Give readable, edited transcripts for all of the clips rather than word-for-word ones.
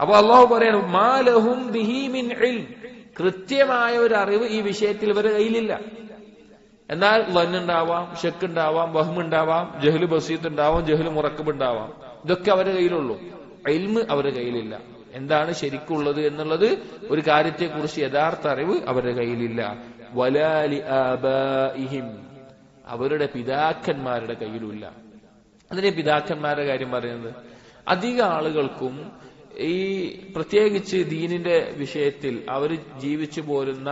അപ്പൊ അള്ളാഹു പറയാണ് മാ ലഹും ബിഹി മിൻ ഇൽം, കൃത്യമായ ഒരു അറിവ് ഈ വിഷയത്തിൽ ഇവരുടെ കയ്യിലില്ല. എന്നാൽ വന്നുണ്ടാവാം, ഷക്ക് ഉണ്ടാവാം, വഹ്മുണ്ടാവാം, ജഹ്ല് ബസീത്ത് ഉണ്ടാവാം, ജഹ്ല് മുറക്കബ് ഉണ്ടാവാം. ഇതൊക്കെ അവരുടെ കയ്യിലുള്ളൂ. ഇൽമ് അവരുടെ കയ്യിലില്ല. എന്താണ് ശരിക്കുള്ളത് എന്നുള്ളത് ഒരു കാര്യത്തെക്കുറിച്ച് യഥാർത്ഥ അറിവ് അവരുടെ കയ്യിലില്ല. വലാ ലിആബാഇഹിം, അവരുടെ പിതാക്കന്മാരുടെ കയ്യിലുമില്ല. അതിനെ പിതാക്കന്മാരുടെ കാര്യം പറയുന്നത്, അധിക ആളുകൾക്കും ഈ പ്രത്യേകിച്ച് ദീനിന്റെ വിഷയത്തിൽ അവർ ജീവിച്ചു പോരുന്ന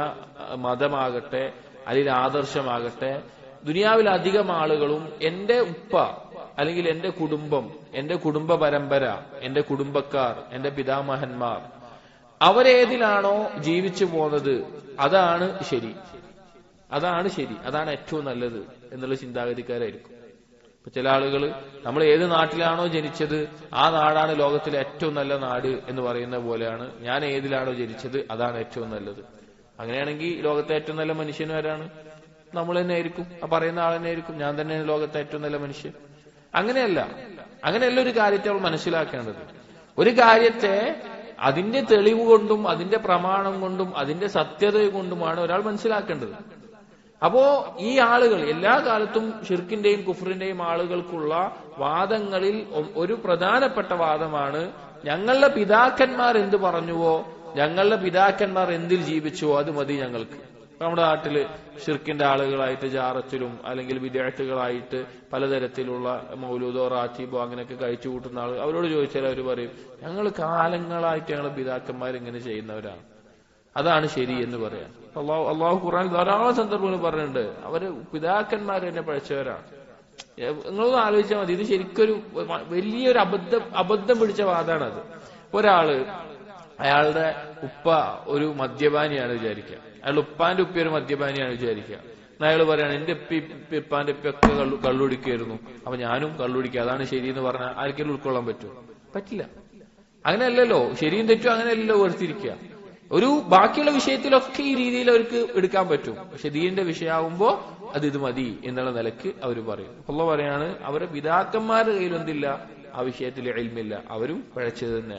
മതമാകട്ടെ അല്ലെങ്കിൽ ആദർശമാകട്ടെ, ദുനിയാവിൽ അധികം ആളുകളും എന്റെ ഉപ്പ അല്ലെങ്കിൽ എന്റെ കുടുംബം, എന്റെ കുടുംബ പരമ്പര, എന്റെ കുടുംബക്കാർ, എന്റെ പിതാമഹന്മാർ, അവരേതിലാണോ ജീവിച്ചു പോന്നത് അതാണ് ശരി, അതാണ് ശരി, അതാണ് ഏറ്റവും നല്ലത് എന്നുള്ള ചിന്താഗതിക്കാരായിരിക്കും. ഇപ്പൊ ചില ആളുകൾ നമ്മൾ ഏത് നാട്ടിലാണോ ജനിച്ചത് ആ നാടാണ് ലോകത്തിലെ ഏറ്റവും നല്ല നാട് എന്ന് പറയുന്ന പോലെയാണ്, ഞാൻ ഏതിലാണോ ജനിച്ചത് അതാണ് ഏറ്റവും നല്ലത്. അങ്ങനെയാണെങ്കിൽ ലോകത്തെ ഏറ്റവും നല്ല മനുഷ്യൻ ആരാണ്? നമ്മൾ തന്നെ ആയിരിക്കും, ആ പറയുന്ന ആൾ തന്നെ ആയിരിക്കും, ഞാൻ തന്നെയാണ് ലോകത്തെ ഏറ്റവും നല്ല മനുഷ്യൻ. അങ്ങനെയല്ല ഒരു കാര്യത്തെ അവൾ മനസ്സിലാക്കേണ്ടത്. ഒരു കാര്യത്തെ അതിന്റെ തെളിവ് കൊണ്ടും അതിന്റെ പ്രമാണം കൊണ്ടും അതിന്റെ സത്യത കൊണ്ടുമാണ് ഒരാൾ മനസ്സിലാക്കേണ്ടത്. അപ്പോ ഈ ആളുകൾ എല്ലാ കാലത്തും ഷിർക്കിന്റെയും കുഫറിന്റെയും ആളുകൾക്കുള്ള വാദങ്ങളിൽ ഒരു പ്രധാനപ്പെട്ട വാദമാണ്, ഞങ്ങളുടെ പിതാക്കന്മാർ എന്ത് പറഞ്ഞുവോ, ഞങ്ങളുടെ പിതാക്കന്മാർ എന്തിൽ ജീവിച്ചുവോ അത് മതി ഞങ്ങൾക്ക്. നമ്മുടെ നാട്ടില് ഷിർക്കിന്റെ ആളുകളായിട്ട് ജാറത്തിലും അല്ലെങ്കിൽ വിദ്യാർത്ഥികളായിട്ട് പലതരത്തിലുള്ള മൗലൂദോ റാത്തീബോ അങ്ങനെയൊക്കെ കഴിച്ചു കൂട്ടുന്ന ആൾ, അവരോട് ചോദിച്ചാൽ അവർ പറയും, ഞങ്ങൾ കാലങ്ങളായിട്ട് ഞങ്ങളുടെ പിതാക്കന്മാർ ഇങ്ങനെ ചെയ്യുന്നവരാണ്, അതാണ് ശരി എന്ന് പറയാം. അള്ളാഹു ഖുർആനിൽ ധാരാളം സന്ദർഭങ്ങൾ പറഞ്ഞിട്ടുണ്ട്, അവര് പിതാക്കന്മാർ തന്നെ പഴച്ചവരാണ്. നിങ്ങളൊന്ന് ആലോചിച്ചാൽ മതി, ഇത് ശരിക്കൊരു വലിയൊരു അബദ്ധം പിടിച്ച വാദമാണത്. ഒരാള് അയാളുടെ ഉപ്പ ഒരു മദ്യപാനിയാണ് വിചാരിക്കുക, അയാളുടെ ഉപ്പാന്റെ ഉപ്പ ഒരു മദ്യപാനിയാണ് വിചാരിക്കുക. അയാൾ പറയാണ് എന്റെ ഉപ്പാന്റെ ഉപ്പൊക്കെ കള്ളുടിക്കായിരുന്നു, അപ്പൊ ഞാനും കള്ളുടിക്കുക, അതാണ് ശരി എന്ന് പറഞ്ഞാൽ ആർക്കെങ്കിലും ഉൾക്കൊള്ളാൻ പറ്റുമോ? പറ്റില്ല. അങ്ങനെയല്ലല്ലോ, ശരിയും തെറ്റും അങ്ങനെയല്ലല്ലോ വേർതിരിക്കുക. ഒരു ബാക്കിയുള്ള വിഷയത്തിലൊക്കെ ഈ രീതിയിൽ അവർക്ക് എടുക്കാൻ പറ്റും, പക്ഷെ ദീനിന്റെ വിഷയമാകുമ്പോ ഇത് മതി എന്നുള്ള നിലക്ക് അവർ പറയും. അള്ളാഹു പറയാണ് അവരുടെ പിതാക്കന്മാരുടെ കയ്യിൽ എന്തില്ല, ആ വിഷയത്തിൽ ഇൽമില്ല, അവരും പിഴച്ചത് തന്നെ.